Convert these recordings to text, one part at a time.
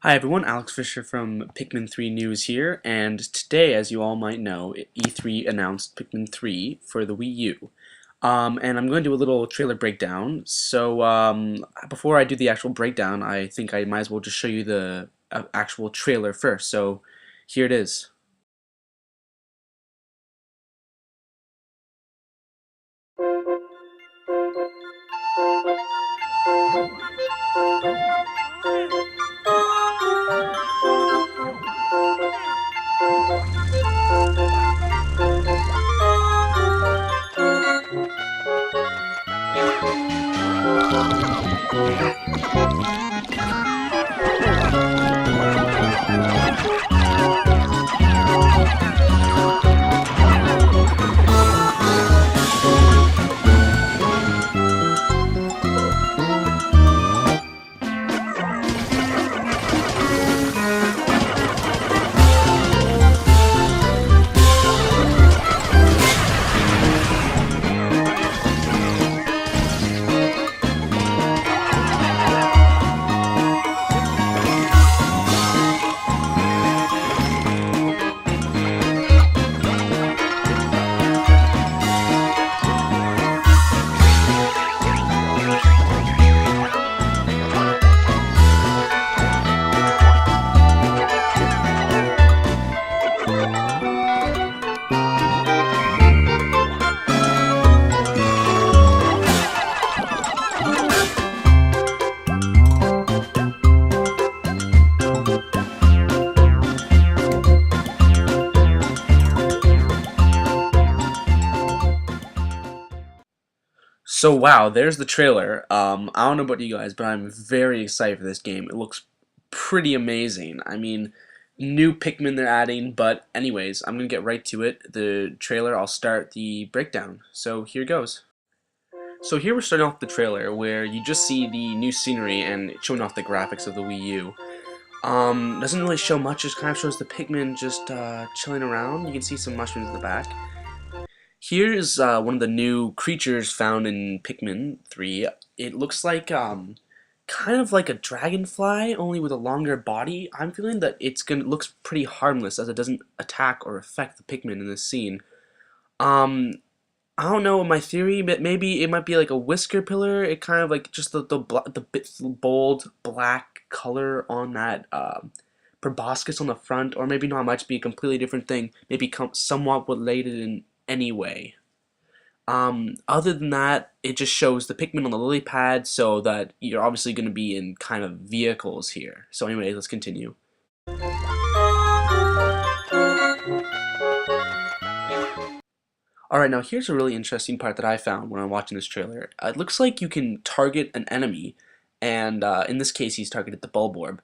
Hi everyone, Alex Fisher from Pikmin 3 News here, and today, as you all might know, E3 announced Pikmin 3 for the Wii U. And I'm going to do a little trailer breakdown. So before I do the actual breakdown, I think I might as well just show you the actual trailer first. So here it is. So wow, there's the trailer. I don't know about you guys, but I'm very excited for this game. It looks pretty amazing. I mean, new Pikmin they're adding, but anyways, I'm gonna get right to it. The trailer, I'll start the breakdown. So here goes. So here we're starting off the trailer where you just see the new scenery and it's showing off the graphics of the Wii U. Doesn't really show much, just kind of shows the Pikmin just chilling around. You can see some mushrooms in the back. Here's one of the new creatures found in Pikmin 3. It looks like kind of like a dragonfly, only with a longer body. I'm feeling that looks pretty harmless as it doesn't attack or affect the Pikmin in this scene. Um, I don't know my theory, but maybe it might be like a whisker pillar. It kind of like just the bit bold black color on that proboscis on the front, or maybe not much, be a completely different thing. Maybe somewhat related in any way. Other than that, it just shows the Pikmin on the lily pad, so that you're obviously going to be in kind of vehicles here. So anyways, let's continue. Alright, now here's a really interesting part that I found when I'm watching this trailer. It looks like you can target an enemy, and in this case he's targeted the Bulborb.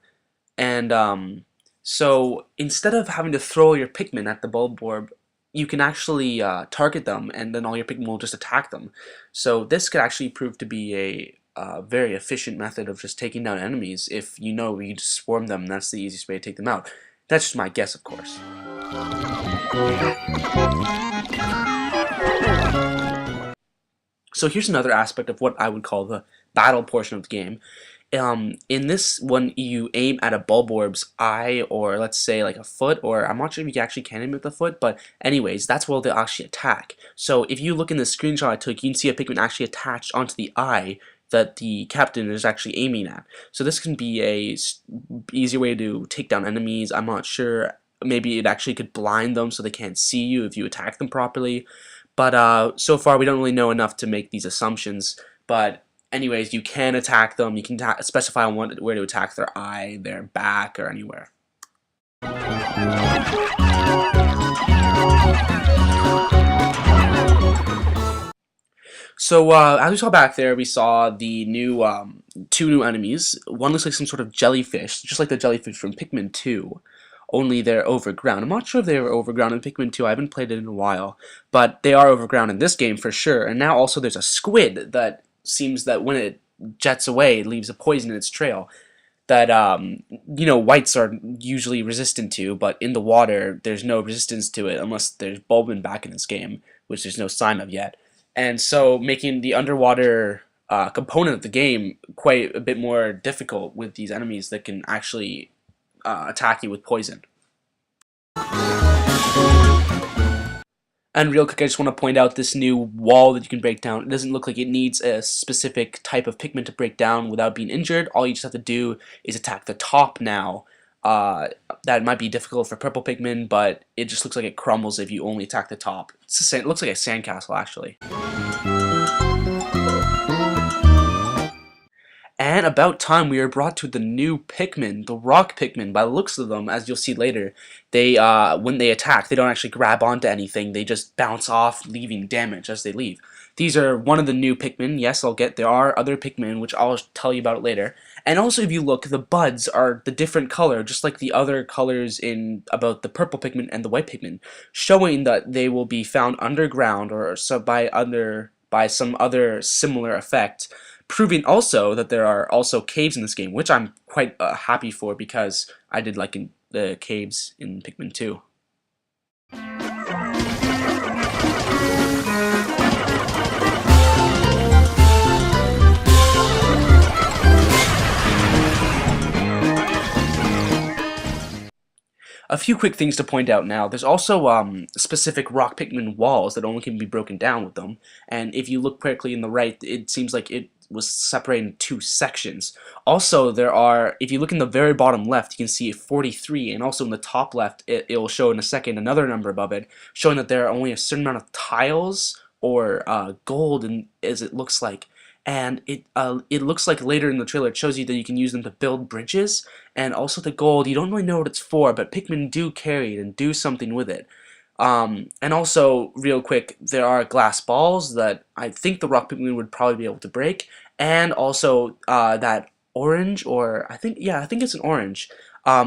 And so instead of having to throw your Pikmin at the Bulborb, you can actually target them, and then all your Pikmin will just attack them. So this could actually prove to be a very efficient method of just taking down enemies. If you know you just swarm them, that's the easiest way to take them out. That's just my guess, of course. So here's another aspect of what I would call the battle portion of the game. In this one, you aim at a Bulborb's eye, or let's say like a foot, or I'm not sure if you actually can aim at the foot, but anyways, that's where they'll actually attack. So if you look in the screenshot I took, you can see a Pikmin actually attached onto the eye that the captain is actually aiming at. So this can be a easy way to take down enemies. I'm not sure. Maybe it actually could blind them so they can't see you if you attack them properly. But so far we don't really know enough to make these assumptions. But anyways, you can attack them. You can specify on where to attack their eye, their back, or anywhere. So as we saw back there, we saw the new two new enemies. One looks like some sort of jellyfish, just like the jellyfish from Pikmin 2. Only they're overground. I'm not sure if they were overground in Pikmin 2. I haven't played it in a while, but they are overground in this game for sure. And now also there's a squid that seems that when it jets away, it leaves a poison in its trail that whites are usually resistant to, but in the water there's no resistance to it unless there's Bulbin back in this game, which there's no sign of yet. And so making the underwater component of the game quite a bit more difficult with these enemies that can actually attack you with poison. And real quick, I just want to point out this new wall that you can break down. It doesn't look like it needs a specific type of Pikmin to break down without being injured. All you just have to do is attack the top now. That might be difficult for purple Pikmin, but it just looks like it crumbles if you only attack the top. It looks like a sandcastle, actually. And about time we are brought to the new Pikmin, the rock Pikmin. By the looks of them, as you'll see later, they when they attack, they don't actually grab onto anything. They just bounce off, leaving damage as they leave. These are one of the new Pikmin. Yes, there are other Pikmin, which I'll tell you about later. And also, if you look, the buds are the different color, just like the other colors in about the purple Pikmin and the white Pikmin, showing that they will be found underground or so by some other similar effect, proving also that there are also caves in this game, which I'm quite happy for because I did like the caves in Pikmin 2. A few quick things to point out now. There's also specific rock Pikmin walls that only can be broken down with them, and if you look correctly in the right, it seems like it was separated in two sections. Also, if you look in the very bottom left, you can see 43, and also in the top left, it will show in a second another number above it, showing that there are only a certain amount of tiles or gold, as it looks like. And it looks like later in the trailer it shows you that you can use them to build bridges, and also the gold, you don't really know what it's for, but Pikmin do carry it and do something with it. And also, real quick, there are glass balls that I think the rock Pikmin would probably be able to break, and also that orange, or I think it's an orange,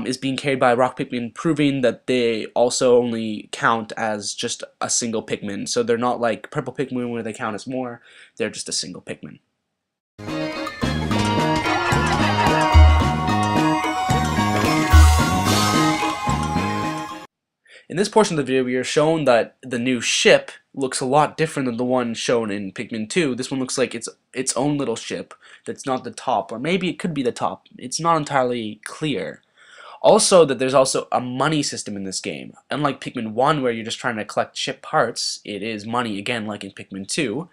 is being carried by rock Pikmin, proving that they also only count as just a single Pikmin. So they're not like purple Pikmin where they count as more, they're just a single Pikmin. In this portion of the video, we are shown that the new ship looks a lot different than the one shown in Pikmin 2. This one looks like its own little ship that's not the top, or maybe it could be the top. It's not entirely clear. Also, that there's also a money system in this game. Unlike Pikmin 1, where you're just trying to collect ship parts, it is money, again, like in Pikmin 2.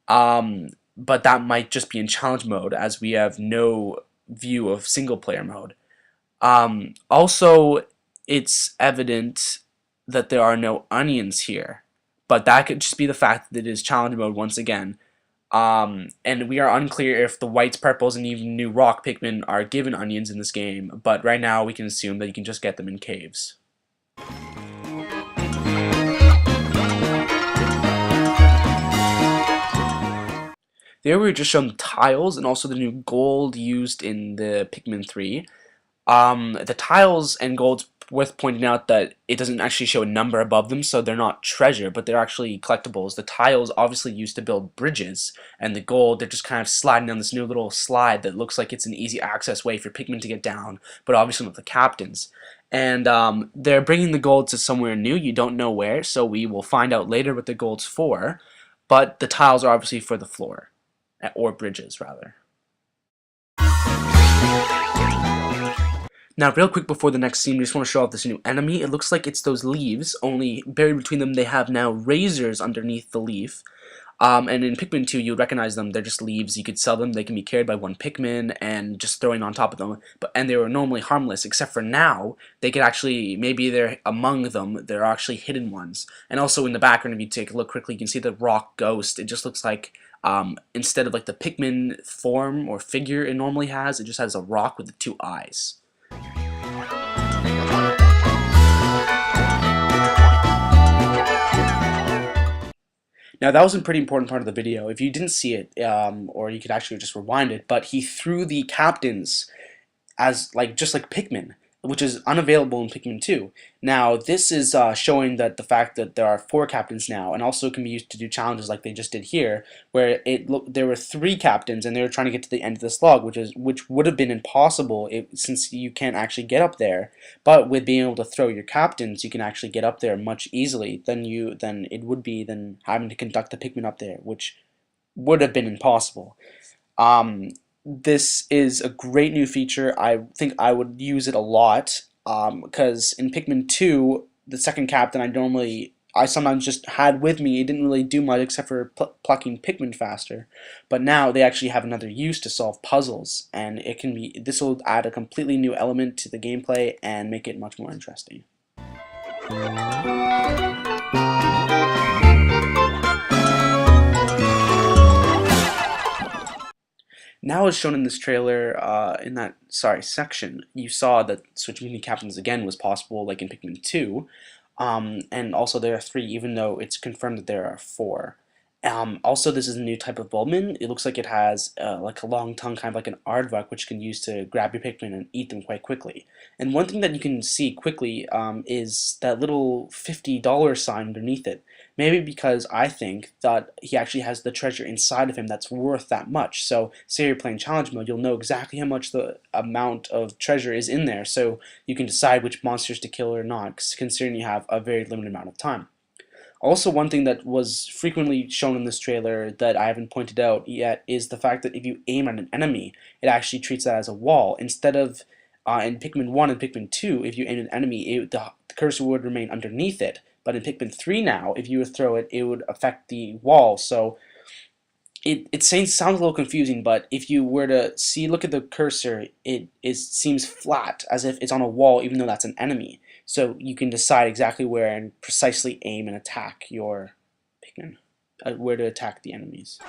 But that might just be in challenge mode, as we have no view of single-player mode. Also, it's evident that there are no onions here, but that could just be the fact that it is challenge mode once again. And we are unclear if the whites, purples, and even new rock Pikmin are given onions in this game, but right now we can assume that you can just get them in caves. There we were just shown the tiles and also the new gold used in the Pikmin 3. The tiles and gold's worth pointing out that it doesn't actually show a number above them, so they're not treasure, but they're actually collectibles. The tiles obviously used to build bridges, and the gold, they're just kind of sliding down this new little slide that looks like it's an easy access way for Pikmin to get down, but obviously not the captains. And they're bringing the gold to somewhere new. You don't know where, so we will find out later what the gold's for, but the tiles are obviously for the floor, or bridges rather. Now, real quick before the next scene, we just want to show off this new enemy. It looks like it's those leaves, only buried between them they have now razors underneath the leaf. And in Pikmin 2, you would recognize them. They're just leaves. You could sell them. They can be carried by one Pikmin and just throwing on top of them. And they were normally harmless, except for now, they could actually, maybe they're among them, they're actually hidden ones. And also in the background, if you take a look quickly, you can see the rock ghost. It just looks like, instead of like the Pikmin form or figure it normally has, it just has a rock with the two eyes. Now that was a pretty important part of the video. If you didn't see it, or you could actually just rewind it, but he threw the captains as just like Pikmin, which is unavailable in Pikmin 2. Now this is showing that the fact that there are 4 captains now, and also can be used to do challenges like they just did here, where there were 3 captains and they were trying to get to the end of this log, which would have been impossible since you can't actually get up there. But with being able to throw your captains, you can actually get up there much easily than it would be having to conduct the Pikmin up there, which would have been impossible. this is a great new feature. I think I would use it a lot because in Pikmin 2, the second captain I sometimes just had with me. It didn't really do much except for plucking Pikmin faster. But now they actually have another use to solve puzzles, and this will add a completely new element to the gameplay and make it much more interesting. Now, as shown in this trailer, in that section, you saw that switching between captains again was possible, like in Pikmin 2, and also there are 3, even though it's confirmed that there are 4. Also, this is a new type of Bulbmin. It looks like it has like a long tongue, kind of like an aardvark, which you can use to grab your Pikmin and eat them quite quickly. And one thing that you can see quickly is that little $50 sign underneath it. Maybe because I think that he actually has the treasure inside of him that's worth that much. So say you're playing challenge mode, you'll know exactly how much the amount of treasure is in there, so you can decide which monsters to kill or not, considering you have a very limited amount of time. Also, one thing that was frequently shown in this trailer that I haven't pointed out yet is the fact that if you aim at an enemy, it actually treats that as a wall. Instead of in Pikmin 1 and Pikmin 2, if you aim at an enemy, the cursor would remain underneath it. But in Pikmin 3 now, if you would throw it, it would affect the wall. So it sounds a little confusing, but if you were to look at the cursor, seems flat, as if it's on a wall, even though that's an enemy. So you can decide exactly where and precisely aim and attack your Pikmin, where to attack the enemies.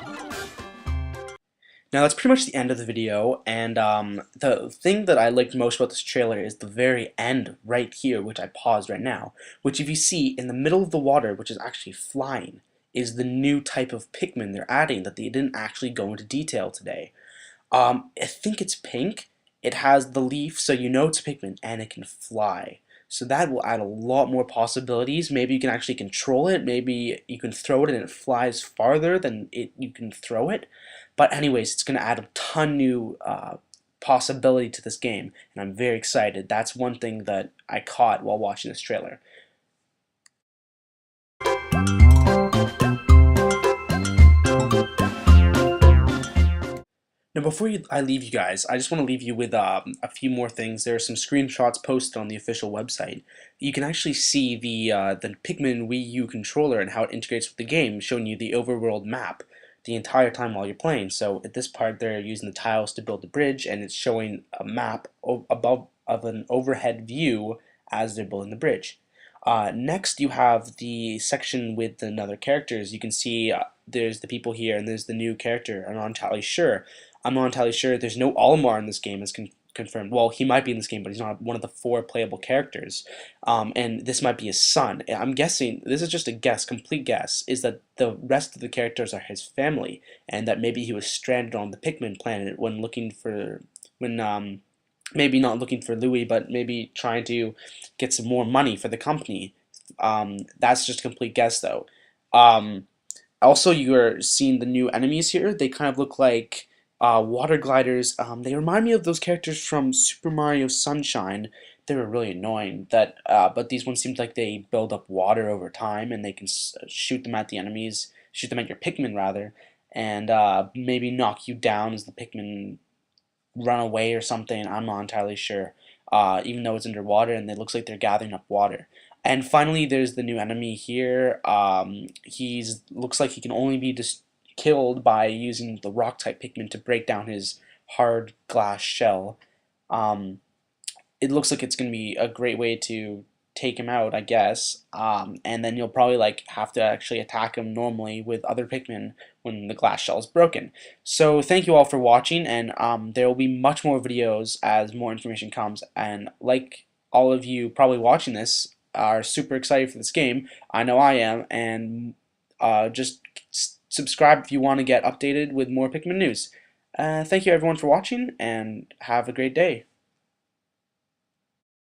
Now that's pretty much the end of the video, and the thing that I liked most about this trailer is the very end right here, which I paused right now, which if you see in the middle of the water, which is actually flying, is the new type of Pikmin they're adding that they didn't actually go into detail today. I think it's pink. It has the leaf, so you know it's a Pikmin, and it can fly. So that will add a lot more possibilities. Maybe you can actually control it. Maybe you can throw it and it flies farther than you can throw it. But anyways, it's going to add a ton new possibility to this game, and I'm very excited. That's one thing that I caught while watching this trailer. Now, before I leave you guys, I just want to leave you with a few more things. There are some screenshots posted on the official website. You can actually see the Pikmin Wii U controller and how it integrates with the game, showing you the overworld map the entire time while you're playing. So at this part, they're using the tiles to build the bridge, and it's showing a map above of an overhead view as they're building the bridge. Next, you have the section with the other characters. You can see there's the people here, and there's the new character. I'm not entirely sure. There's no Olimar in this game, as confirmed. Well, he might be in this game, but he's not one of the 4 playable characters. And this might be his son. I'm guessing, this is just a guess, complete guess, is that the rest of the characters are his family, and that maybe he was stranded on the Pikmin planet when maybe not looking for Louis, but maybe trying to get some more money for the company. That's just a complete guess, though. Also, you are seeing the new enemies here. They kind of look like water gliders. They remind me of those characters from Super Mario Sunshine. They were really annoying. But these ones seemed like they build up water over time, and they can shoot them at the enemies, shoot them at your Pikmin rather, and maybe knock you down as the Pikmin run away or something. I'm not entirely sure. Even though it's underwater, and it looks like they're gathering up water. And finally, there's the new enemy here. Looks like he can only be killed by using the rock type Pikmin to break down his hard glass shell. It looks like it's going to be a great way to take him out, I guess. And then you'll probably have to actually attack him normally with other Pikmin when the glass shell is broken. So thank you all for watching, and there will be much more videos as more information comes. And like all of you probably watching this are super excited for this game, I know I am, and just subscribe if you want to get updated with more Pikmin news. Thank you everyone for watching, and have a great day.